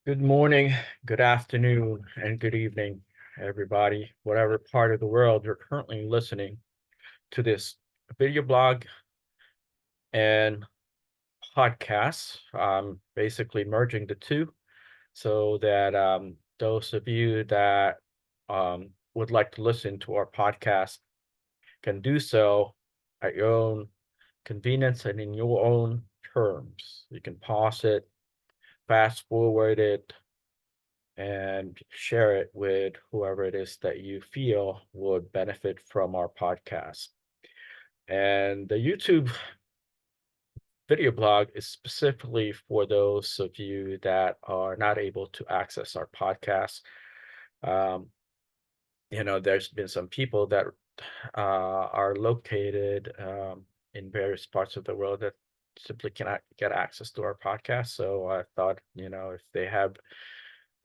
Good morning, good afternoon, and good evening, everybody, whatever part of the world you're currently listening to this video blog and podcast. Basically merging the two so that those of you that would like to listen to our podcast can do so at your own convenience and in your own terms. You can pause it, fast forward it, and share it with whoever it is that you feel would benefit from our podcast. And the YouTube video blog is specifically for those of you that are not able to access our podcast. Um, there's been some people that are located in various parts of the world that simply cannot get access to our podcast. So I thought, if they have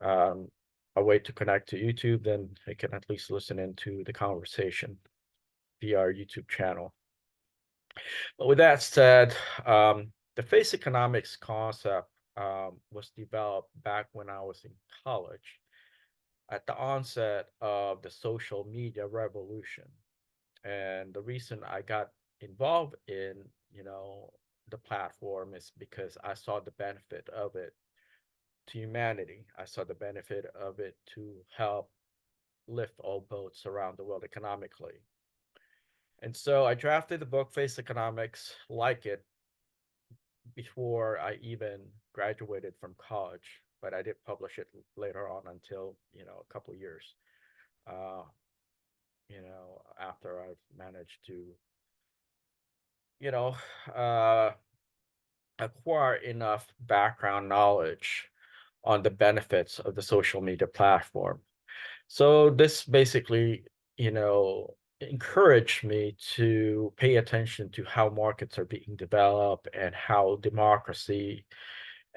um, a way to connect to YouTube, then they can at least listen into the conversation via our YouTube channel. But with that said, the face economics concept was developed back when I was in college at the onset of the social media revolution. And the reason I got involved in, the platform is because I saw the benefit of it to humanity. I saw the benefit of it to help lift all boats around the world economically. And so I drafted the book Face Economics like it before I even graduated from college, but I did publish it later on until, a couple years, uh, after I've managed to, you know, uh, acquire enough background knowledge on the benefits of the social media platform. So this basically, encouraged me to pay attention to how markets are being developed and how democracy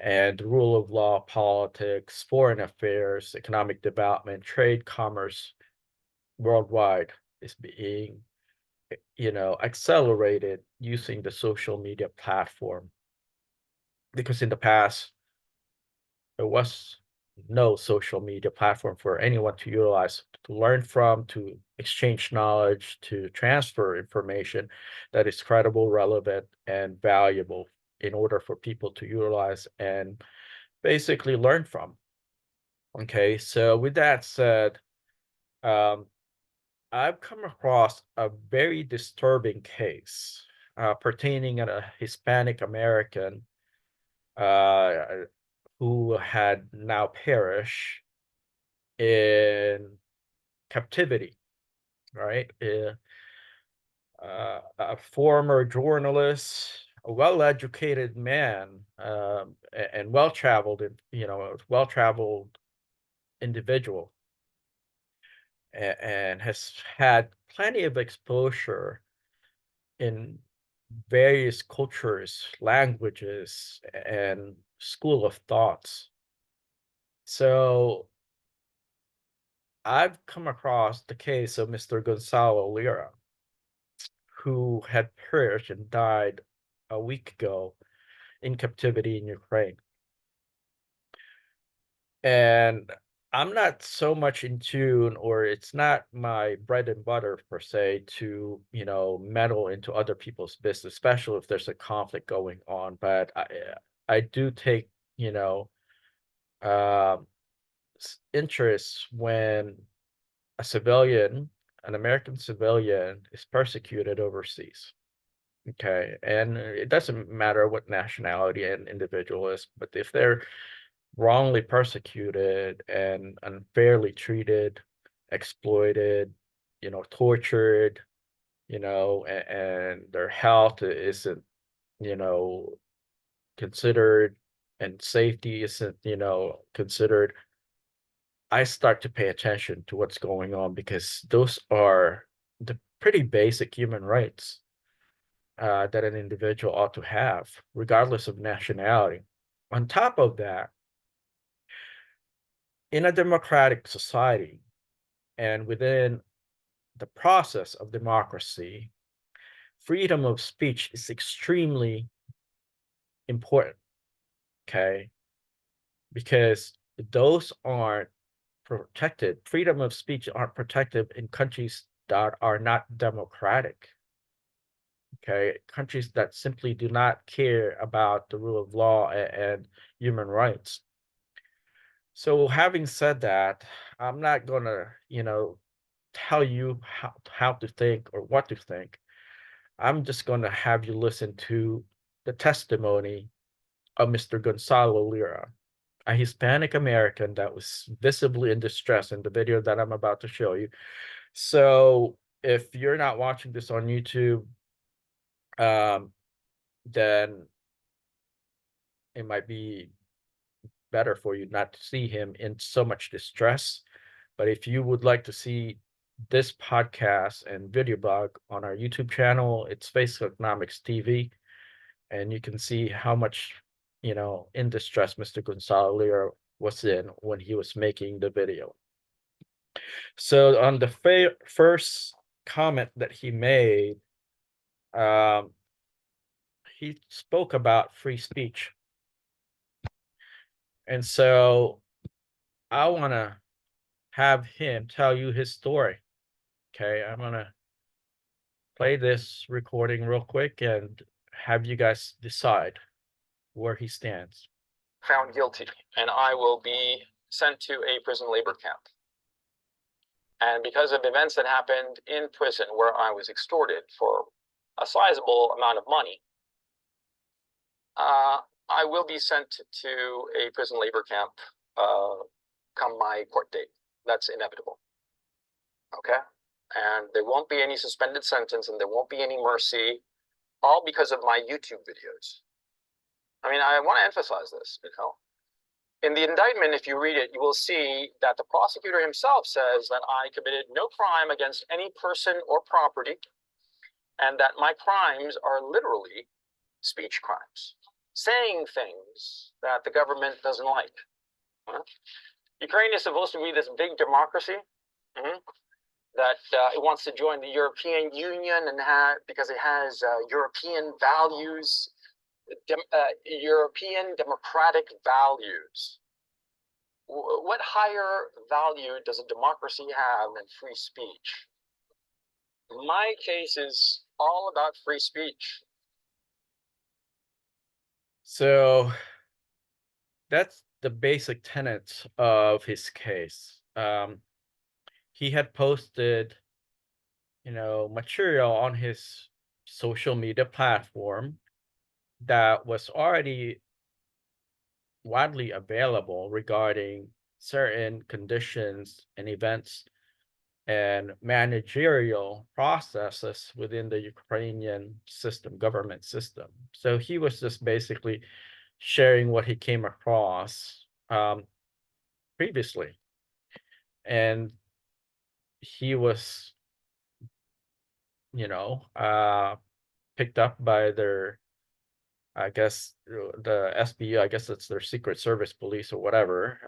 and the rule of law, politics, foreign affairs, economic development, trade, commerce worldwide is being, accelerated using the social media platform. Because in the past, there was no social media platform for anyone to utilize, to learn from, to exchange knowledge, to transfer information that is credible, relevant, and valuable in order for people to utilize and basically learn from. Okay, so with that said, um, I've come across a very disturbing case pertaining to a Hispanic American uh, who had now perished in captivity, right? A former journalist, a well-educated man, and well-traveled, well-traveled individual, and has had plenty of exposure in various cultures, languages, and school of thoughts. So I've come across the case of Mr. Gonzalo Lira, who had perished and died a week ago in captivity in Ukraine. And I'm not so much in tune, or it's not my bread and butter per se to, meddle into other people's business, especially if there's a conflict going on. But I do take, you know, um, interest when a civilian, an American civilian, is persecuted overseas. Okay, and it doesn't matter what nationality an individual is, but if they're wrongly persecuted and unfairly treated, exploited, tortured, and their health isn't, you know, considered, and safety isn't, considered, I start to pay attention to what's going on because those are the pretty basic human rights that an individual ought to have, regardless of nationality. On top of that, in a democratic society and within the process of democracy, freedom of speech is extremely important, okay? Because those aren't protected. Freedom of speech aren't protected in countries that are not democratic. Okay, countries that simply do not care about the rule of law and human rights. So having said that, I'm not gonna, tell you how to think or what to think. I'm just gonna have you listen to the testimony of Mr. Gonzalo Lira, a Hispanic American that was visibly in distress in the video that I'm about to show you. So if you're not watching this on YouTube, um, then it might be better for you not to see him in so much distress. But if you would like to see this podcast and video blog on our YouTube channel, it's Face Economics TV, and you can see how much, in distress Mr. Gonzalo Lira was in when he was making the video. So on the first comment that he made, um, he spoke about free speech. And so I want to have him tell you his story. Okay, I'm going to play this recording real quick and have you guys decide where he stands. Found guilty, and I will be sent to a prison labor camp. And because of events that happened in prison where I was extorted for a sizable amount of money, I will be sent to a prison labor camp come my court date. That's inevitable. Okay? And there won't be any suspended sentence, and there won't be any mercy, all because of my YouTube videos. I mean, I want to emphasize this, In the indictment, if you read it, you will see that the prosecutor himself says that I committed no crime against any person or property, and that my crimes are literally speech crimes, saying things that the government doesn't like. Ukraine is supposed to be this big democracy that it wants to join the European Union and because it has European values. European democratic values. What higher value does a democracy have than free speech? My case is all about free speech. So that's the basic tenets of his case. He had posted, material on his social media platform that was already widely available regarding certain conditions and events and managerial processes within the Ukrainian government system. So he was just basically sharing what he came across previously. And he was, picked up by their, I guess, the SBU, I guess it's their Secret Service police or whatever.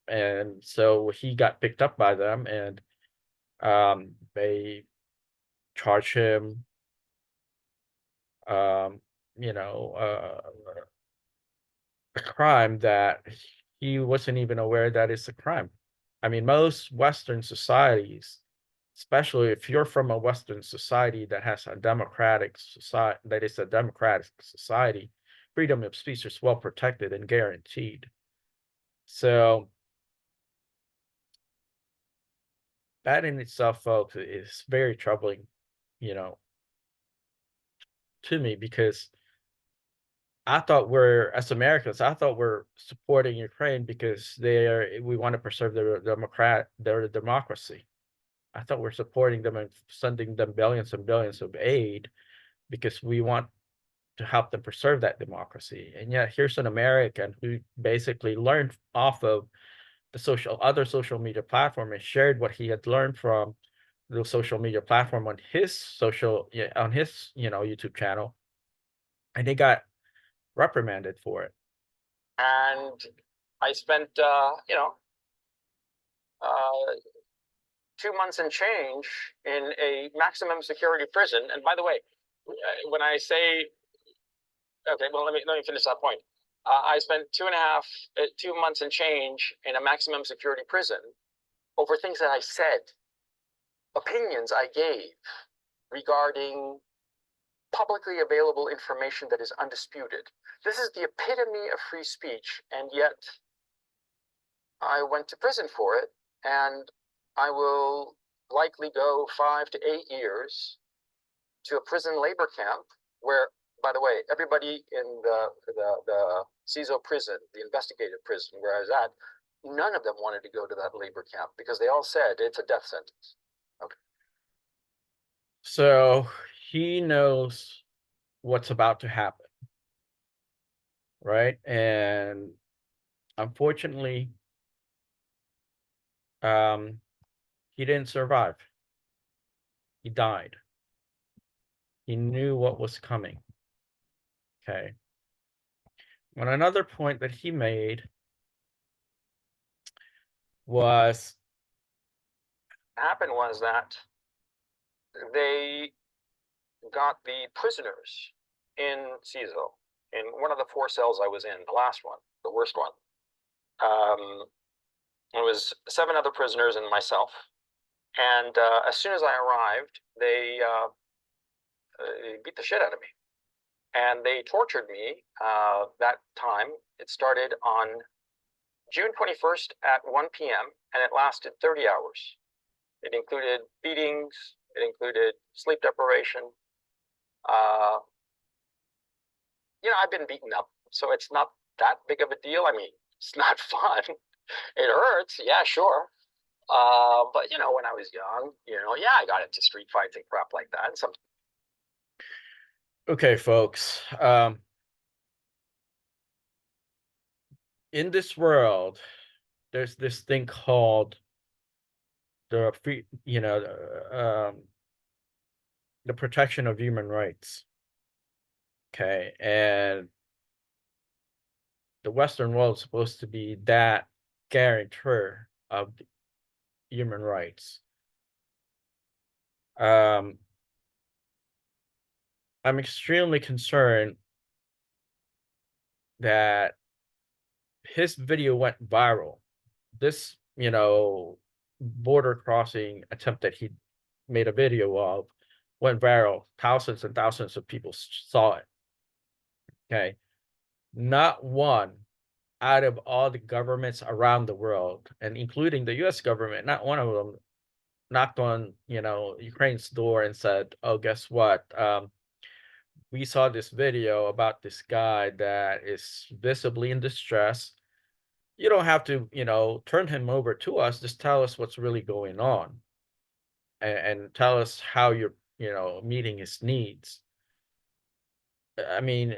And so he got picked up by them, and they charged him, um, a crime that he wasn't even aware that it's a crime. I mean, most Western societies, especially if you're from a Western society that has a democratic society, that is a democratic society, freedom of speech is well protected and guaranteed. So that in itself, folks, is very troubling, to me, because as Americans, I thought we're supporting Ukraine because we want to preserve their democracy. I thought we're supporting them and sending them billions and billions of aid because we want to help them preserve that democracy. And yet here's an American who basically learned off of the other social media platform and shared what he had learned from the social media platform on his YouTube channel, and he got reprimanded for it. And I spent 2 months and change in a maximum security prison. And by the way, when I say, okay, well, let me finish that point. I spent 2 months and change in a maximum security prison over things that I said, opinions I gave regarding publicly available information that is undisputed. This is the epitome of free speech, and yet I went to prison for it, and I will likely go 5 to 8 years to a prison labor camp where, by the way, everybody in the CISO prison, the investigative prison where I was at, none of them wanted to go to that labor camp because they all said it's a death sentence. Okay. So he knows what's about to happen, right? And unfortunately, he didn't survive. He died. He knew what was coming. Okay. And another point that he made was What happened was that they got the prisoners in CISO, in one of the 4 cells I was in, the last one, the worst one. It was 7 other prisoners and myself. And as soon as I arrived, they beat the shit out of me. And they tortured me that time. It started on June 21st at 1 p.m. and it lasted 30 hours. It included beatings, it included sleep deprivation. I've been beaten up, so it's not that big of a deal. I mean, it's not fun. It hurts, yeah, sure. But when I was young, yeah, I got into street fights and crap like that. And okay, folks. In this world, there's this thing called the free, the protection of human rights. Okay, and the Western world is supposed to be that guarantor of human rights. I'm extremely concerned that his video went viral. This, border crossing attempt that he made a video of went viral. Thousands and thousands of people saw it. Okay. Not one out of all the governments around the world, and including the US government, not one of them knocked on, Ukraine's door and said, oh, guess what? We saw this video about this guy that is visibly in distress. You don't have to, turn him over to us. Just tell us what's really going on, and tell us how you're, meeting his needs. I mean,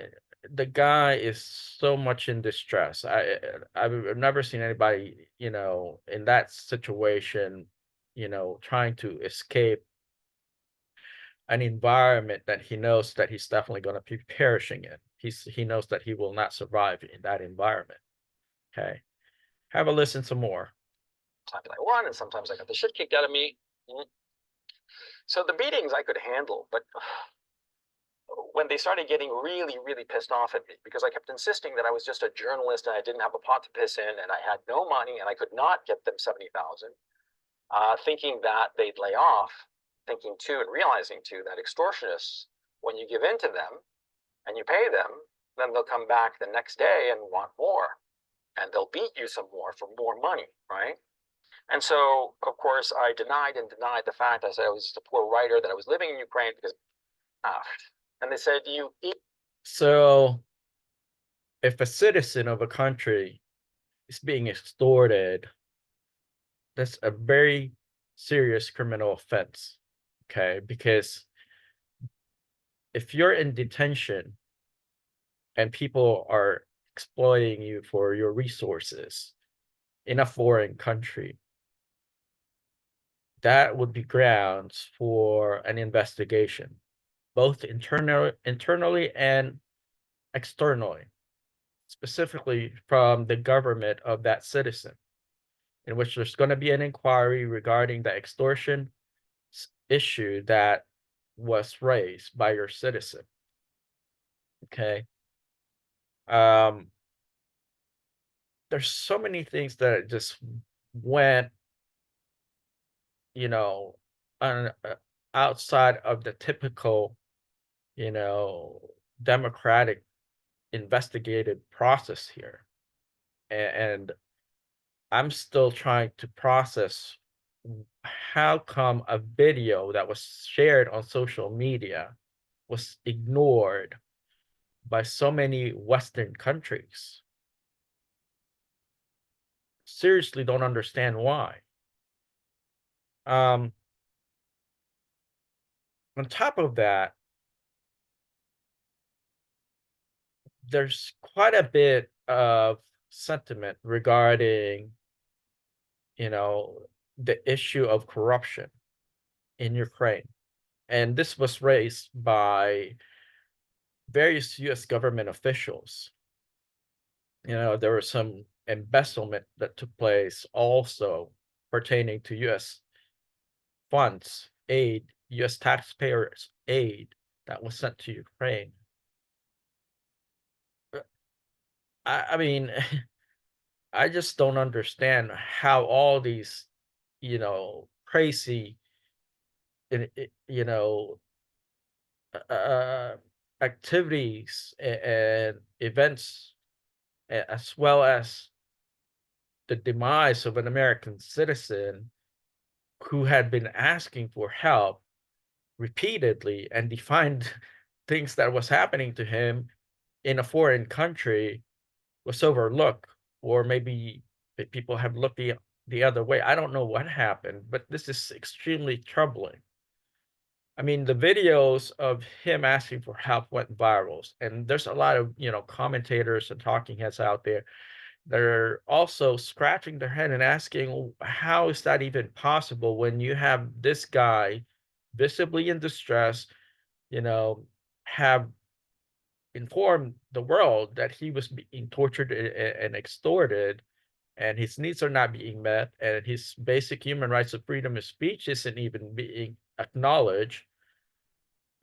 the guy is so much in distress. I've never seen anybody, in that situation, trying to escape an environment that he knows that he's definitely going to be perishing in. He knows that he will not survive in that environment. Okay. Have a listen some more. sometimes I won, and sometimes I got the shit kicked out of me. So the beatings I could handle, but when they started getting really, really pissed off at me because I kept insisting that I was just a journalist and I didn't have a pot to piss in and I had no money and I could not get them 70,000, thinking that they'd lay off, thinking too and realizing too that extortionists, when you give in to them and you pay them, then they'll come back the next day and want more, and they'll beat you some more for more money, right? And so, of course, I denied the fact. I said I was just a poor writer, that I was living in Ukraine because, and they said, you eat. So if a citizen of a country is being extorted, that's a very serious criminal offense. Okay, because if you're in detention and people are exploiting you for your resources in a foreign country, that would be grounds for an investigation, both internally and externally, specifically from the government of that citizen, in which there's going to be an inquiry regarding the extortion issue that was raised by your citizen. Okay. there's so many things that just went, you know, on, outside of the typical, you know, democratic investigative process here. And I'm still trying to process how come a video that was shared on social media was ignored by so many Western countries. Seriously don't understand why. Um, on top of that, there's quite a bit of sentiment regarding, you know, the issue of corruption in Ukraine. And this was raised by various US government officials. You know, there was some embezzlement that took place also pertaining to US funds, aid, US taxpayers' aid that was sent to Ukraine. I mean, I just don't understand how all these, you know, crazy, you know, uh, activities and events, as well as the demise of an American citizen who had been asking for help repeatedly and defined things that was happening to him in a foreign country was overlooked, or maybe people have looked the other way. I don't know what happened, but this is extremely troubling. I mean, the videos of him asking for help went viral, and there's a lot of, you know, commentators and talking heads out there. They're also scratching their head and asking, how is that even possible when you have this guy visibly in distress, you know, have informed the world that he was being tortured and extorted, and his needs are not being met, and his basic human rights of freedom of speech isn't even being acknowledged.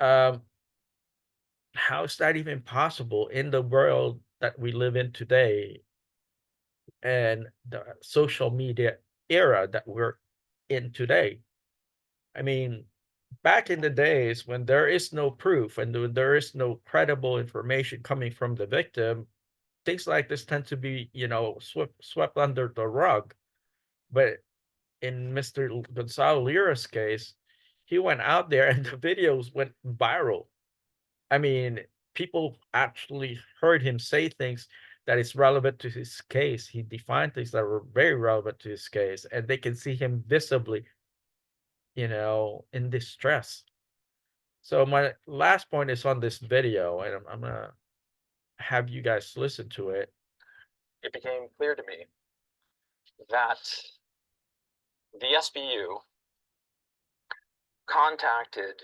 Um, how is that even possible in the world that we live in today and the social media era that we're in today? I mean, back in the days when there is no proof and there is no credible information coming from the victim, things like this tend to be, you know, swept under the rug. But in Mr. Gonzalo Lira's case, he went out there and the videos went viral. I mean, people actually heard him say things that is relevant to his case. He defined things that were very relevant to his case, and they can see him visibly, you know, in distress. So my last point is on this video, and I'm gonna have you guys listen to it. It became clear to me that the SBU contacted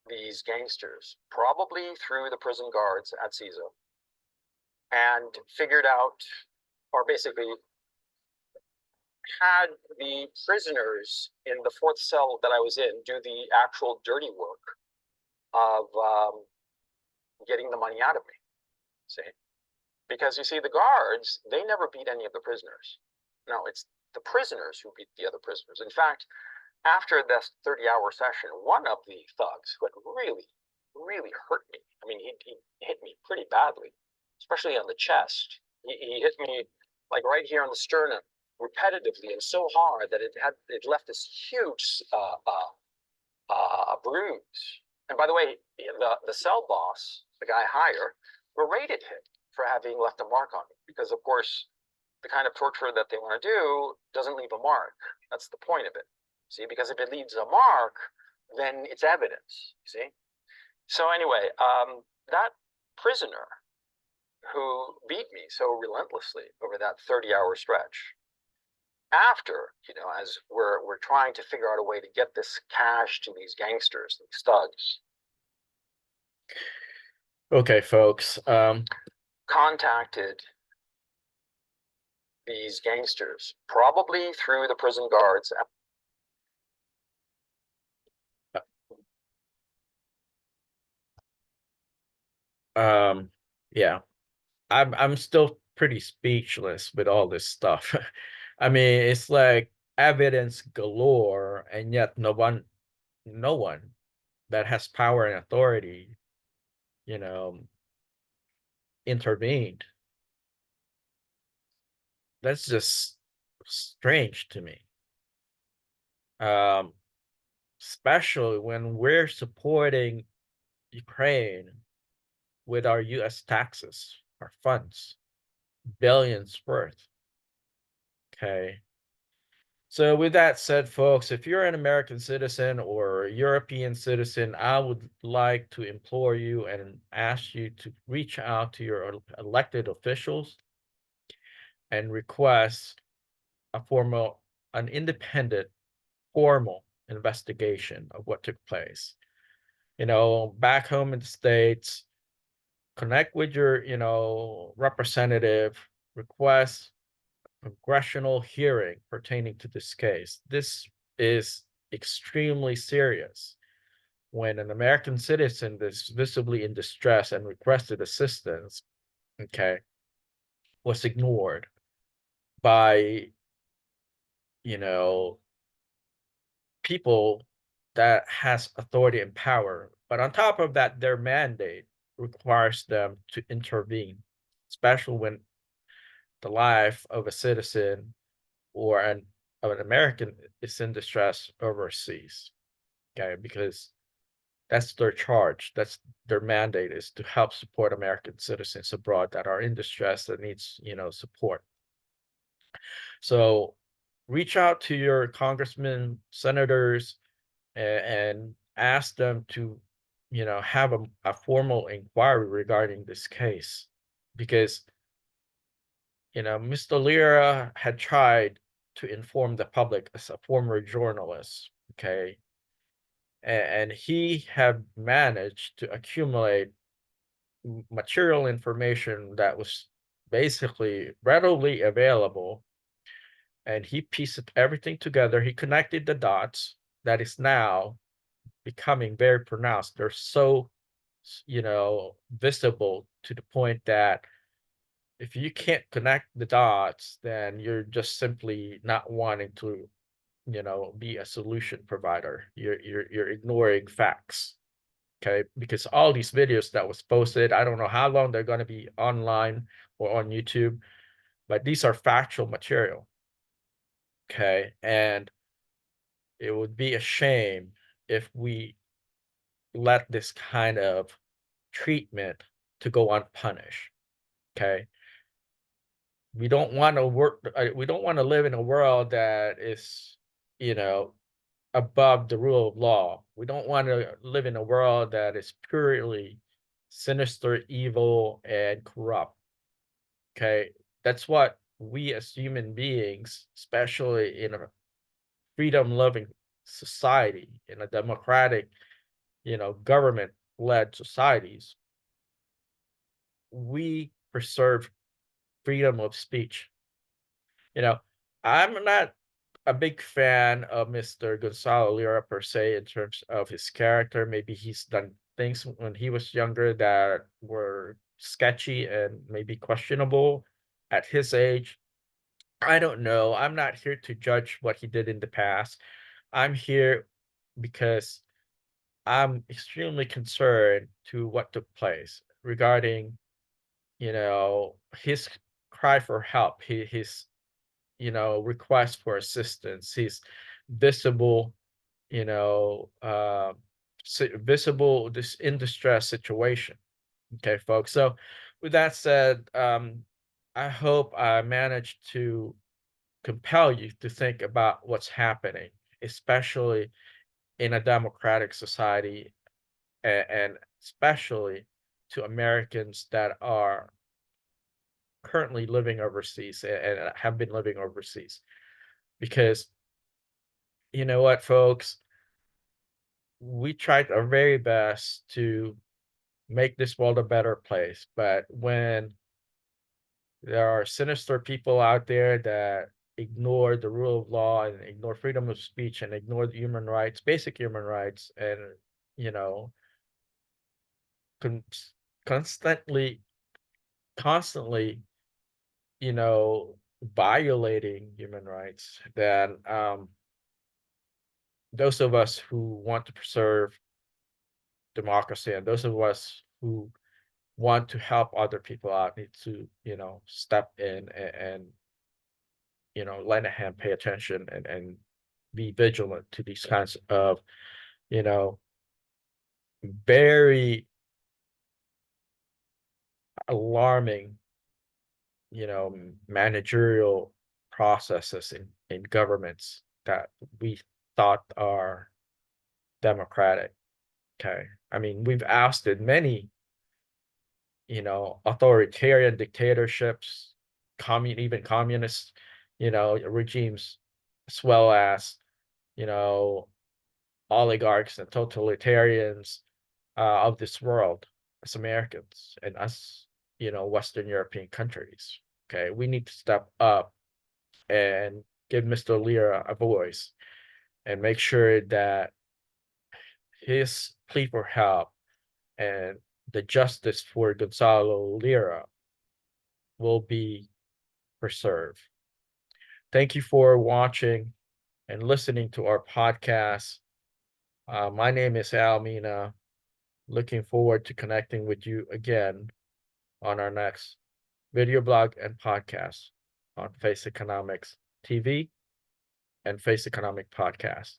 these gangsters, probably through the prison guards at CISO, and figured out, or basically had the prisoners in the fourth cell that I was in do the actual dirty work of getting the money out of me. See, because you see, the guards, they never beat any of the prisoners. No, it's the prisoners who beat the other prisoners. In fact, after this 30-hour session, one of the thugs who had really hurt me. I mean, he hit me pretty badly, especially on the chest. He hit me like right here on the sternum repetitively and so hard that it left this huge bruise. And by the way, the cell boss, the guy higher, berated him for having left a mark on me, because of course the kind of torture that they want to do doesn't leave a mark. That's the point of it. See, because if it leaves a mark, then it's evidence. See. So anyway, that prisoner who beat me so relentlessly over that 30-hour stretch, after, you know, as we're trying to figure out a way to get this cash to these gangsters, these thugs, Okay, folks. contacted these gangsters, probably through the prison guards. Yeah, I'm still pretty speechless with all this stuff. I mean, it's like evidence galore, and yet no one that has power and authority, you know, intervened. That's just strange to me. Um, Especially when we're supporting Ukraine with our US taxes, our funds, billions worth. Okay. So with that said, folks, if you're an American citizen or a European citizen, I would like to implore you and ask you to reach out to your elected officials and request an independent, formal investigation of what took place. Back home in the States, connect with your, representative, request congressional hearing pertaining to this case. This is extremely serious. When an American citizen is visibly in distress and requested assistance, okay, was ignored by, you know, people that has authority and power. But on top of that, their mandate requires them to intervene, especially when the life of a citizen or of an American is in distress overseas. Okay, because that's their charge. That's their mandate, is to help support American citizens abroad that are in distress that needs, support. So reach out to your congressmen, senators, and ask them to, have a formal inquiry regarding this case, because Mr. Lira had tried to inform the public as a former journalist, okay, and he had managed to accumulate material information that was basically readily available, and he pieced everything together. He connected the dots that is now becoming very pronounced. They're so, visible to the point that if you can't connect the dots, then you're just simply not wanting to, be a solution provider. You're ignoring facts. Okay, because all these videos that was posted, I don't know how long they're going to be online or on YouTube, but these are factual material. Okay, and it would be a shame if we let this kind of treatment to go unpunished. Okay, we don't want to live in a world that is, you know above the rule of law. We don't want to live in a world that is purely sinister, evil, and corrupt. Okay, that's what we as human beings, especially in a freedom-loving society, in a democratic, government-led societies, we preserve freedom of speech. You know, I'm not a big fan of Mr. Gonzalo Lira per se in terms of his character. Maybe he's done things when he was younger that were sketchy and maybe questionable at his age. I don't know. I'm not here to judge what he did in the past. I'm here because I'm extremely concerned to what took place regarding, his cry for help, his request for assistance, his visible, you know, uh, visible this in distress situation. Okay, folks. So, with that said, I hope I managed to compel you to think about what's happening, especially in a democratic society, and especially to Americans that are currently living overseas and have been living overseas. Because you know what, folks, we tried our very best to make this world a better place. But when there are sinister people out there that ignore the rule of law and ignore freedom of speech and ignore the human rights, basic human rights, and, you know, con- constantly, constantly violating human rights, then those of us who want to preserve democracy and those of us who want to help other people out need to, step in and lend a hand, pay attention, and be vigilant to these kinds of, you know, very alarming, managerial processes in governments that we thought are democratic. Okay. I mean, we've ousted many, authoritarian dictatorships, even communist, regimes, as well as, you know, oligarchs and totalitarians of this world as Americans and us, Western European countries. Okay, we need to step up and give Mr. Lira a voice and make sure that his plea for help and the justice for Gonzalo Lira will be preserved. Thank you for watching and listening to our podcast. My name is Almina. Looking forward to connecting with you again on our next video blog and podcast on Face Economics TV and Face Economic Podcast.